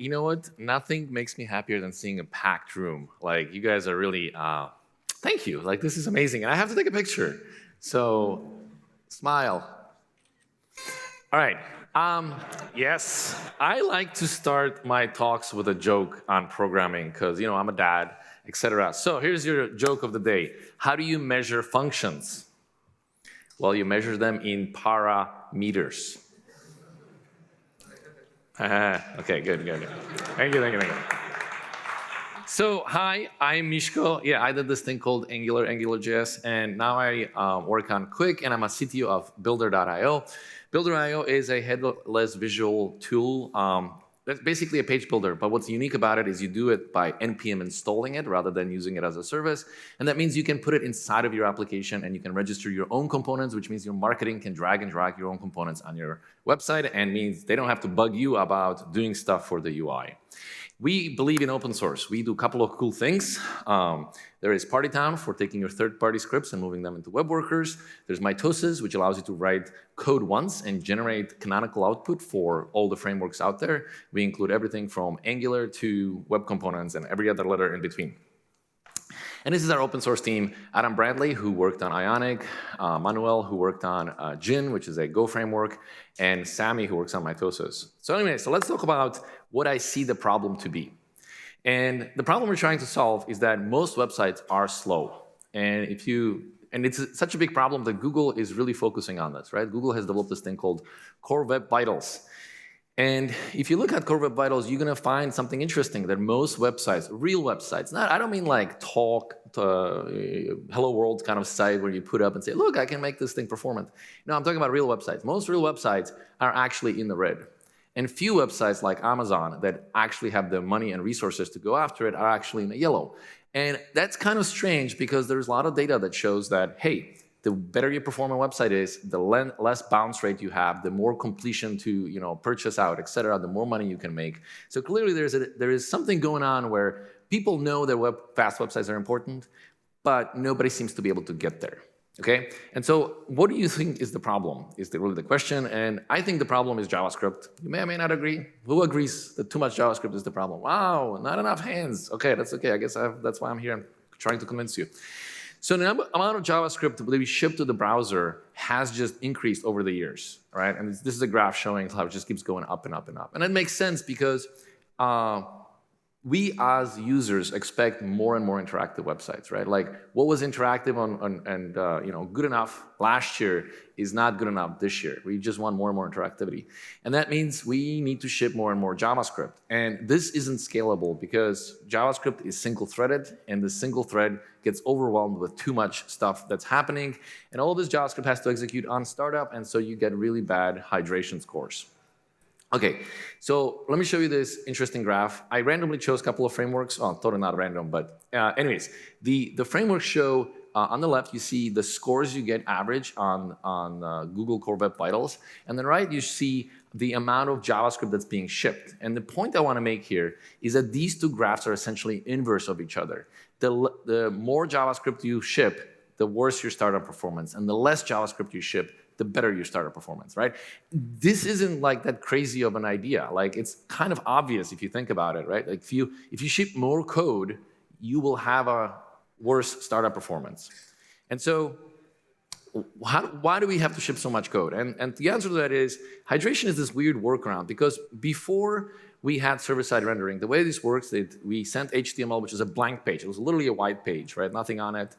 you know what? Nothing makes me happier than seeing a packed room. Like, you guys are really, thank you. Like, this is amazing. And I have to take a picture. So, smile. All right. Yes, I like to start my talks with a joke on programming because, you know, I'm a dad, etc. So here's your joke of the day. How do you measure functions? Well, you measure them in parameters. Okay, good. Thank you. So, hi, I'm Misko. Yeah, I did this thing called AngularJS, and now I work on Qwik, and I'm a CTO of Builder.io. Builder.io is a headless visual tool. That's basically a page builder, but what's unique about it is you do it by npm installing it rather than using it as a service. And that means you can put it inside of your application and you can register your own components, which means your marketing can drag and drag your own components on your website and means they don't have to bug you about doing stuff for the UI. We believe in open source. We do a couple of cool things. There is Partytown for taking your third-party scripts and moving them into web workers. There's Mitosis, which allows you to write code once and generate canonical output for all the frameworks out there. We include everything from Angular to web components and every other letter in between. And this is our open source team. Adam Bradley, who worked on Ionic, Manuel, who worked on Gin, which is a Go framework, and Sammy, who works on Mitosis. So anyway, so let's talk about what I see the problem to be. And the problem we're trying to solve is that most websites are slow. And it's such a big problem that Google is really focusing on this, right? Google has developed this thing called Core Web Vitals. And if you look at Core Web Vitals, you're going to find something interesting that most websites, real websites, I don't mean like hello world kind of site where you put up and say, look, I can make this thing performant. No, I'm talking about real websites. Most real websites are actually in the red. And few websites like Amazon that actually have the money and resources to go after it are actually in the yellow. And that's kind of strange because there's a lot of data that shows that, hey, the better your performing website is, the less bounce rate you have, the more completion to purchase out, et cetera, the more money you can make. So clearly there is something going on where people know that fast websites are important, but nobody seems to be able to get there. Okay? And so what do you think is the problem, is really the question. And I think the problem is JavaScript. You may or may not agree. Who agrees that too much JavaScript is the problem? Wow, not enough hands. Okay, that's okay. I guess that's why I'm here. I'm trying to convince you. So the amount of JavaScript that we ship to the browser has just increased over the years, right? And this is a graph showing how it just keeps going up and up and up. And it makes sense because we as users expect more and more interactive websites, right? Like what was interactive and good enough last year is not good enough this year. We just want more and more interactivity. And that means we need to ship more and more JavaScript. And this isn't scalable because JavaScript is single-threaded, and the single thread gets overwhelmed with too much stuff that's happening. And all this JavaScript has to execute on startup, and so you get really bad hydration scores. Okay, so let me show you this interesting graph. I randomly chose a couple of frameworks. Oh, totally not random, but anyways, the frameworks show on the left, you see the scores you get average on Google Core Web Vitals. And then right, you see the amount of JavaScript that's being shipped. And the point I want to make here is that these two graphs are essentially inverse of each other. The more JavaScript you ship, the worse your startup performance. And the less JavaScript you ship, the better your startup performance, right? This isn't like that crazy of an idea. Like it's kind of obvious if you think about it, right? Like if you ship more code, you will have a worse startup performance. And so why do we have to ship so much code? And the answer to that is hydration is this weird workaround because before we had server-side rendering, the way this works is we sent HTML, which is a blank page. It was literally a white page, right? Nothing on it.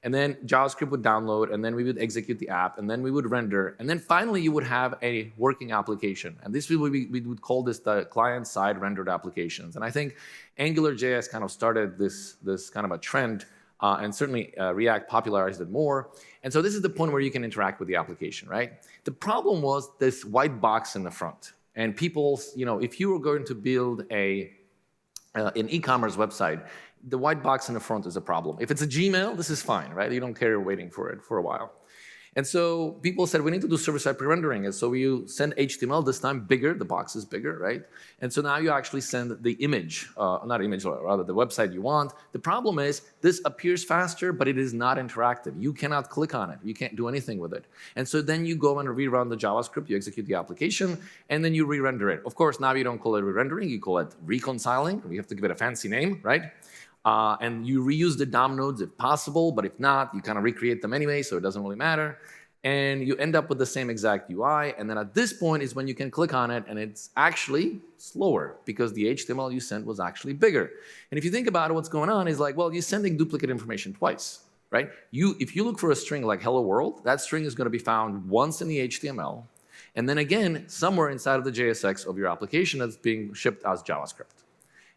And then JavaScript would download, and then we would execute the app, and then we would render, and then finally you would have a working application. And this we would call this the client-side rendered applications. And I think AngularJS kind of started this kind of a trend, and certainly React popularized it more. And so this is the point where you can interact with the application, right? The problem was this white box in the front. And people, if you were going to build an e-commerce website, the white box in the front is a problem. If it's a Gmail, this is fine, right? You don't care waiting for it for a while. And so people said, we need to do server-side pre-rendering. And so you send HTML, this time bigger, the box is bigger, right? And so now you actually send the image, not image, rather the website you want. The problem is this appears faster, but it is not interactive. You cannot click on it. You can't do anything with it. And so then you go and rerun the JavaScript, you execute the application, and then you re-render it. Of course, now you don't call it re-rendering, you call it reconciling. We have to give it a fancy name, right? And you reuse the DOM nodes if possible, but if not, you kind of recreate them anyway, so it doesn't really matter. And you end up with the same exact UI, and then at this point is when you can click on it, and it's actually slower because the HTML you sent was actually bigger. And if you think about it, what's going on is like, well, you're sending duplicate information twice, right? If you look for a string like hello world, that string is going to be found once in the HTML, and then again, somewhere inside of the JSX of your application that's being shipped as JavaScript.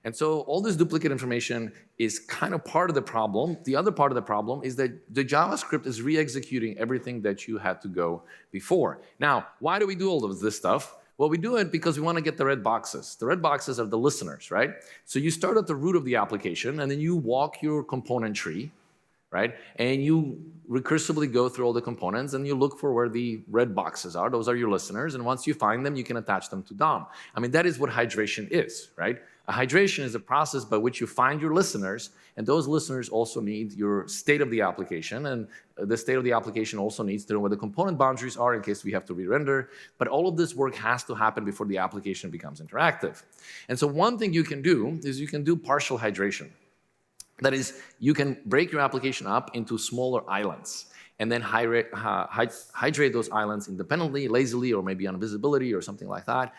And so all this duplicate information is kind of part of the problem. The other part of the problem is that the JavaScript is re-executing everything that you had to go before. Now, why do we do all of this stuff? Well, we do it because we want to get the red boxes. The red boxes are the listeners, right? So you start at the root of the application, and then you walk your component tree, right? And you recursively go through all the components, and you look for where the red boxes are. Those are your listeners, and once you find them, you can attach them to DOM. I mean, that is what hydration is, right? A hydration is a process by which you find your listeners, and those listeners also need your state of the application, and the state of the application also needs to know where the component boundaries are in case we have to re-render. But all of this work has to happen before the application becomes interactive. And so one thing you can do is you can do partial hydration. That is, you can break your application up into smaller islands and then hydrate those islands independently, lazily, or maybe on visibility or something like that.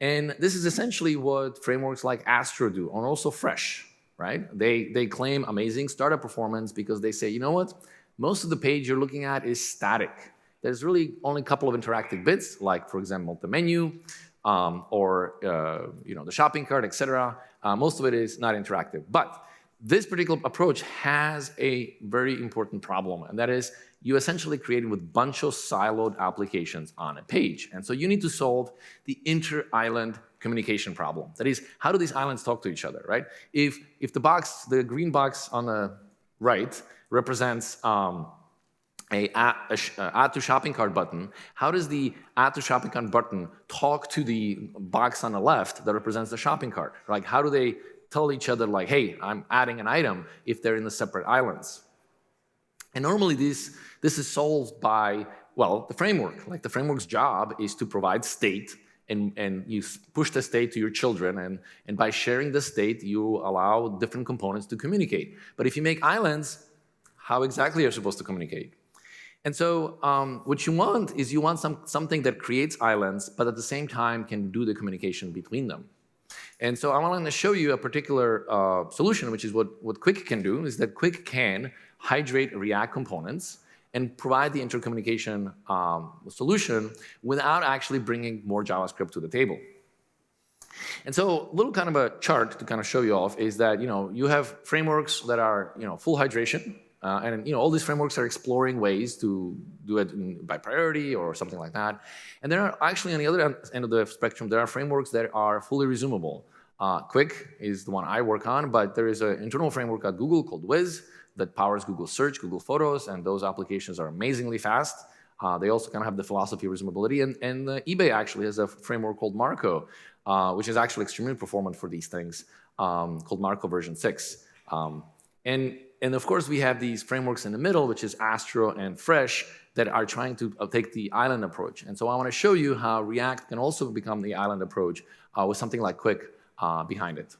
And this is essentially what frameworks like Astro do, and also Fresh, right? They claim amazing startup performance because they say, you know what? Most of the page you're looking at is static. There's really only a couple of interactive bits, like, for example, the menu or the shopping cart, etc. Most of it is not interactive. But this particular approach has a very important problem, and that is you essentially created with a bunch of siloed applications on a page. And so you need to solve the inter-island communication problem. That is, how do these islands talk to each other, right? If the green box on the right represents add to shopping cart button, how does the add to shopping cart button talk to the box on the left that represents the shopping cart? Like, how do they tell each other, like, hey, I'm adding an item if they're in the separate islands? And normally this is solved by, well, the framework. Like, the framework's job is to provide state, and you push the state to your children, and by sharing the state, you allow different components to communicate. But if you make islands, how exactly are you supposed to communicate? And so what you want is something that creates islands, but at the same time can do the communication between them. And so I want to show you a particular solution, which is what Qwik can do, is that Qwik can hydrate React components and provide the intercommunication solution without actually bringing more JavaScript to the table. And so a little kind of a chart to kind of show you off is that you have frameworks that are full hydration, and all these frameworks are exploring ways to do it by priority or something like that. And there are actually, on the other end of the spectrum, there are frameworks that are fully resumable. Qwik is the one I work on, but there is an internal framework at Google called Wiz that powers Google Search, Google Photos, and those applications are amazingly fast. They also kind of have the philosophy of resumability, and eBay actually has a framework called Marco, which is actually extremely performant for these things, called Marco version 6. And of course, we have these frameworks in the middle, which is Astro and Fresh, that are trying to take the island approach. And so I want to show you how React can also become the island approach with something like Qwik behind it.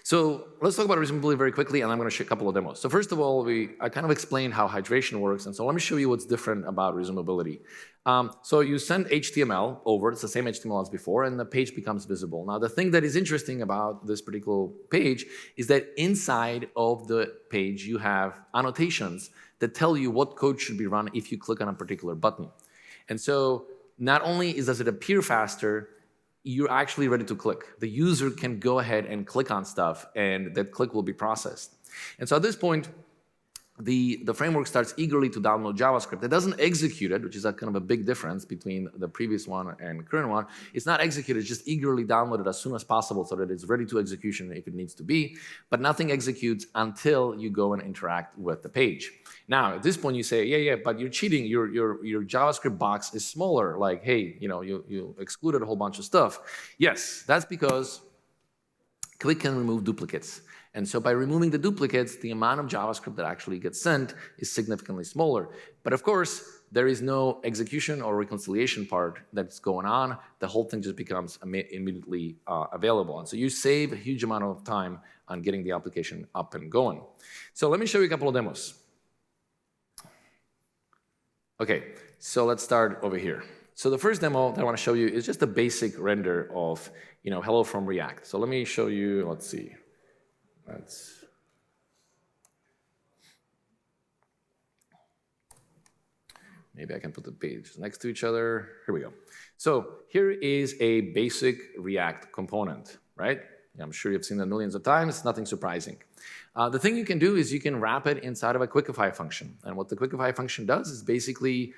So let's talk about resumability very quickly, and I'm going to show a couple of demos. So first of all, I kind of explained how hydration works, and so let me show you what's different about resumability. So you send HTML over, it's the same HTML as before, and the page becomes visible. Now, the thing that is interesting about this particular page is that inside of the page, you have annotations that tell you what code should be run if you click on a particular button. And so not only does it appear faster, you're actually ready to click. The user can go ahead and click on stuff, and that click will be processed. And so at this point, the framework starts eagerly to download JavaScript. It doesn't execute it, which is a kind of a big difference between the previous one and current one. It's not executed, it's just eagerly downloaded as soon as possible so that it's ready to execution if it needs to be, but nothing executes until you go and interact with the page. Now, at this point you say, yeah, but you're cheating, your JavaScript box is smaller, like, hey, you excluded a whole bunch of stuff. Yes, that's because Qwik can remove duplicates. And so by removing the duplicates, the amount of JavaScript that actually gets sent is significantly smaller. But of course, there is no execution or reconciliation part that's going on. The whole thing just becomes immediately available. And so you save a huge amount of time on getting the application up and going. So let me show you a couple of demos. Okay, so let's start over here. So the first demo that I want to show you is just a basic render of, hello from React. So let me show you, let's see. Maybe I can put the pages next to each other. Here we go. So here is a basic React component, right? I'm sure you've seen that millions of times, nothing surprising. The thing you can do is you can wrap it inside of a quickify function. And what the quickify function does is basically,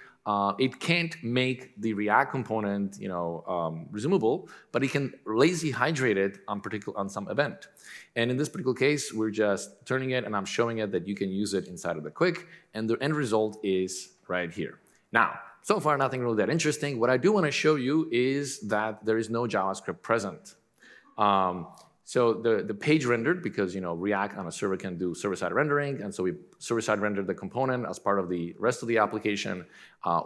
it can't make the React component, resumable, but it can lazy hydrate it on some event. And in this particular case, we're just turning it and I'm showing it that you can use it inside of the Qwik, and the end result is right here. Now, so far nothing really that interesting. What I do want to show you is that there is no JavaScript present. So the page rendered, because React on a server can do server-side rendering, and so we server-side rendered the component as part of the rest of the application.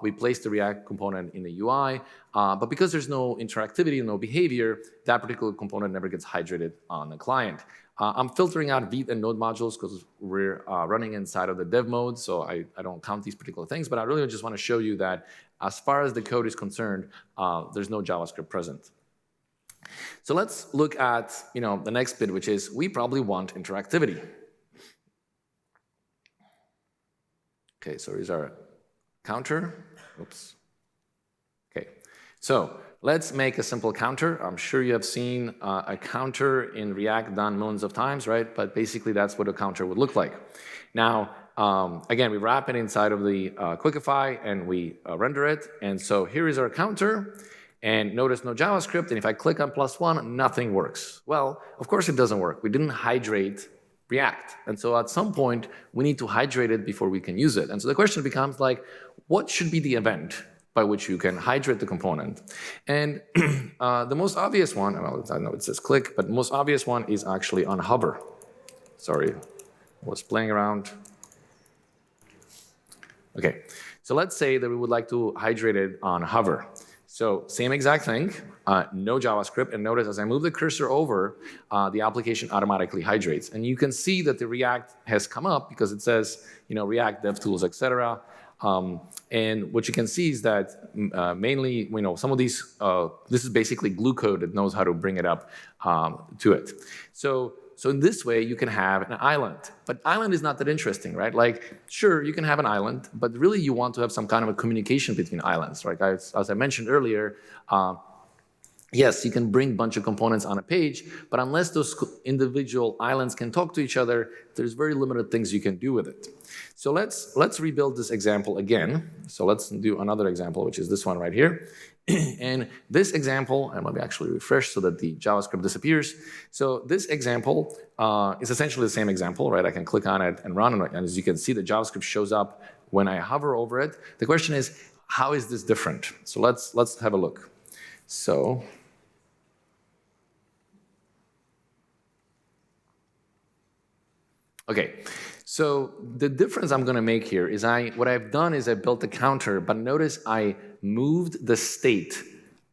We placed the React component in the UI, but because there's no interactivity, no behavior, that particular component never gets hydrated on the client. I'm filtering out Vite and Node modules because we're running inside of the dev mode, so I don't count these particular things, but I really just want to show you that as far as the code is concerned, there's no JavaScript present. So let's look at the next bit, which is we probably want interactivity. Okay, so here's our counter. Oops. Okay, so let's make a simple counter. I'm sure you have seen a counter in React done millions of times, right? But basically that's what a counter would look like. Now, again, we wrap it inside of the quickify and we render it. And so here is our counter. And notice no JavaScript, and if I click on +1, nothing works. Well, of course it doesn't work. We didn't hydrate React. And so at some point, we need to hydrate it before we can use it. And so the question becomes like, what should be the event by which you can hydrate the component? And the most obvious one, well, I know it says click, but the most obvious one is actually on hover. Sorry, I was playing around. Okay, so let's say that we would like to hydrate it on hover. So same exact thing, no JavaScript, and notice as I move the cursor over, the application automatically hydrates. And you can see that the React has come up because it says, React DevTools, etc. And what you can see is that mainly, some of these, this is basically glue code that knows how to bring it up to it. So in this way, you can have an island. But island is not that interesting, right? Like, sure, you can have an island, but really you want to have some kind of a communication between islands, right? As I mentioned earlier, yes, you can bring a bunch of components on a page, but unless those individual islands can talk to each other, there's very limited things you can do with it. So let's rebuild this example again. So let's do another example, which is this one right here. And this example, and let me actually refresh so that the JavaScript disappears. So this example is essentially the same example, right? I can click on it and run it, and as you can see, the JavaScript shows up when I hover over it. The question is, how is this different? So let's have a look. So okay, so the difference I'm going to make here is what I've done is I built a counter, but notice I moved the state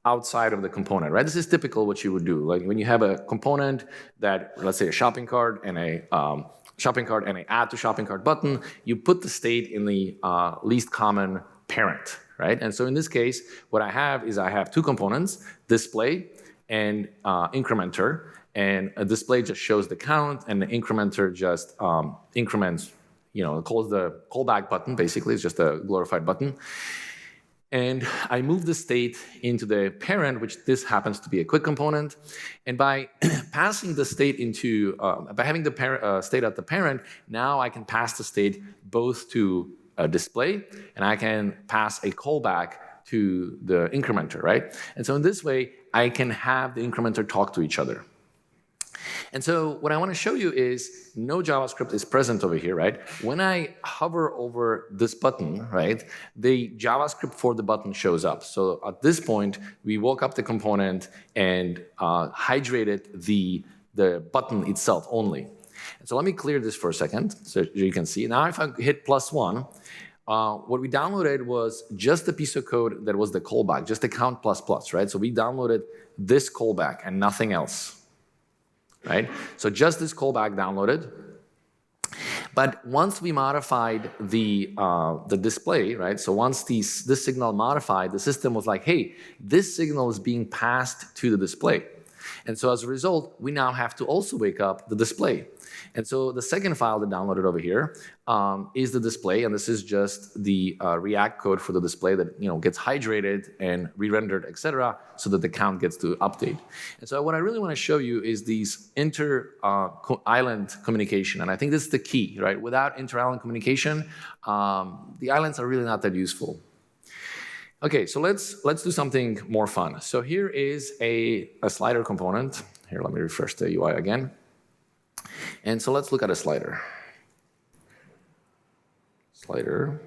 outside of the component, right? This is typical what you would do. Like when you have a component that, let's say a shopping cart and a add to shopping cart button, you put the state in the least common parent, right? And so in this case, what I have is I have two components, display and incrementer. And a display just shows the count, and the incrementer just increments, calls the callback button, basically. It's just a glorified button. And I move the state into the parent, which this happens to be a Qwik component. And by passing the state into, by having the state at the parent, now I can pass the state both to a display, and I can pass a callback to the incrementer, right? And so in this way, I can have the incrementer talk to each other. And so what I want to show you is no JavaScript is present over here, right? When I hover over this button, right, the JavaScript for the button shows up. So at this point, we woke up the component and hydrated the button itself only. And so let me clear this for a second so you can see. Now if I hit +1, what we downloaded was just the piece of code that was the callback, just the count ++, right? So we downloaded this callback and nothing else. Right? So just this callback downloaded. But once we modified the display, right? So once this signal modified, the system was like, hey, this signal is being passed to the display. And so as a result, we now have to also wake up the display. And so the second file that downloaded over here is the display, and this is just the React code for the display that gets hydrated and re-rendered, etc., so that the count gets to update. And so what I really want to show you is these inter-island communication, and I think this is the key, right? Without inter-island communication, the islands are really not that useful. Okay, so let's do something more fun. So here is a slider component. Here, let me refresh the UI again. And so let's look at a slider. Slider.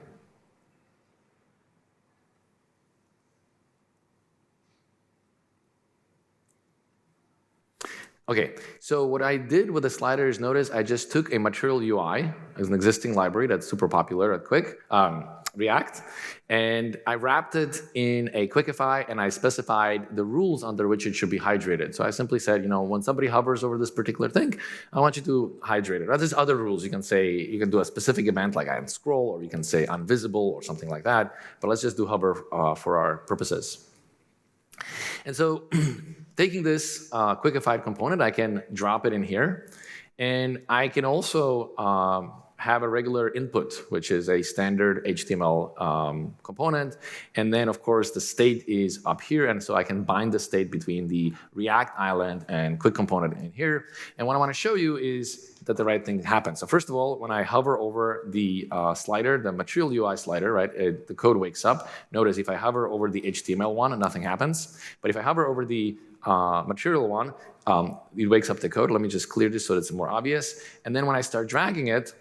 Okay, so what I did with the slider is, notice I just took a material UI as an existing library that's super popular at Qwik React, and I wrapped it in a quickify, and I specified the rules under which it should be hydrated. So I simply said, when somebody hovers over this particular thing, I want you to hydrate it. Or there's other rules. You can say, you can do a specific event like unscroll, or you can say unvisible, or something like that. But let's just do hover for our purposes. And so taking this quickified component, I can drop it in here. And I can also have a regular input, which is a standard HTML component. And then, of course, the state is up here. And so I can bind the state between the React island and Qwik component in here. And what I want to show you is that the right thing happens. So first of all, when I hover over the slider, the material UI slider, right, the code wakes up. Notice if I hover over the HTML one, nothing happens. But if I hover over the material one, it wakes up the code. Let me just clear this so it's more obvious. And then when I start dragging it,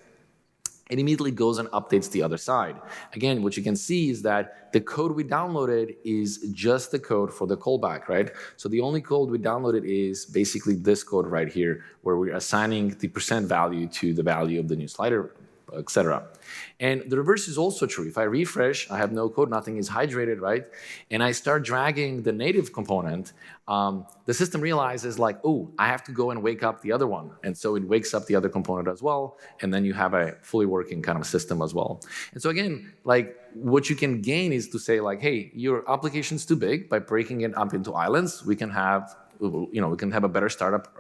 it immediately goes and updates the other side. Again, what you can see is that the code we downloaded is just the code for the callback, right? So the only code we downloaded is basically this code right here, where we're assigning the % value to the value of the new slider, etc. And the reverse is also true. If I refresh, I have no code, nothing is hydrated, right? And I start dragging the native component, the system realizes like, oh, I have to go and wake up the other one. And so it wakes up the other component as well. And then you have a fully working kind of system as well. And so again, like what you can gain is to say like, hey, your application's too big. By breaking it up into islands, we can have a better startup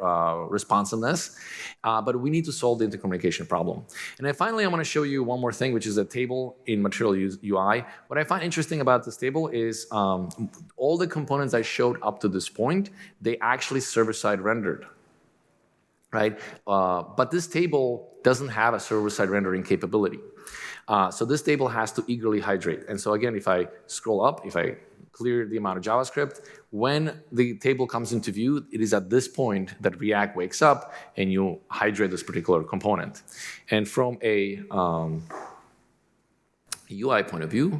responsiveness, but we need to solve the intercommunication problem. And then finally, I want to show you one more thing, which is a table in Material UI. What I find interesting about this table is all the components I showed up to this point, they actually server-side rendered, right? But this table doesn't have a server-side rendering capability. So this table has to eagerly hydrate. And so again, if I scroll up, if I clear the amount of JavaScript, when the table comes into view, it is at this point that React wakes up and you hydrate this particular component. And from a UI point of view,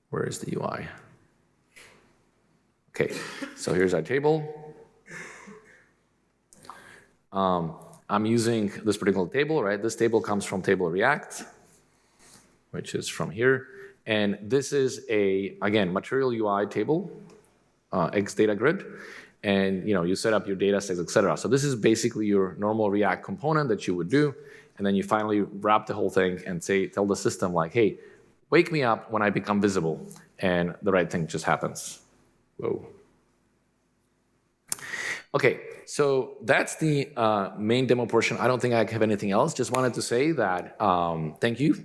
where is the UI? Okay, so here's our table. I'm using this particular table, right? This table comes from table React, which is from here. And this is again, material UI table, X data grid. And you set up your data sets, etc. So this is basically your normal React component that you would do. And then you finally wrap the whole thing and tell the system like, hey, wake me up when I become visible. And the right thing just happens. Whoa. Okay, so that's the main demo portion. I don't think I have anything else. Just wanted to say that thank you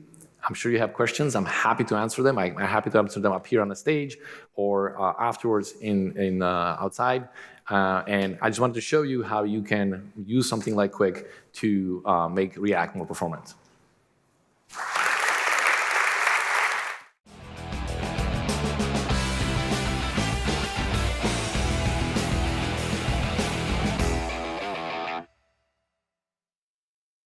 I'm sure you have questions. I'm happy to answer them. I'm happy to answer them up here on the stage or afterwards in outside. And I just wanted to show you how you can use something like Qwik to make React more performant.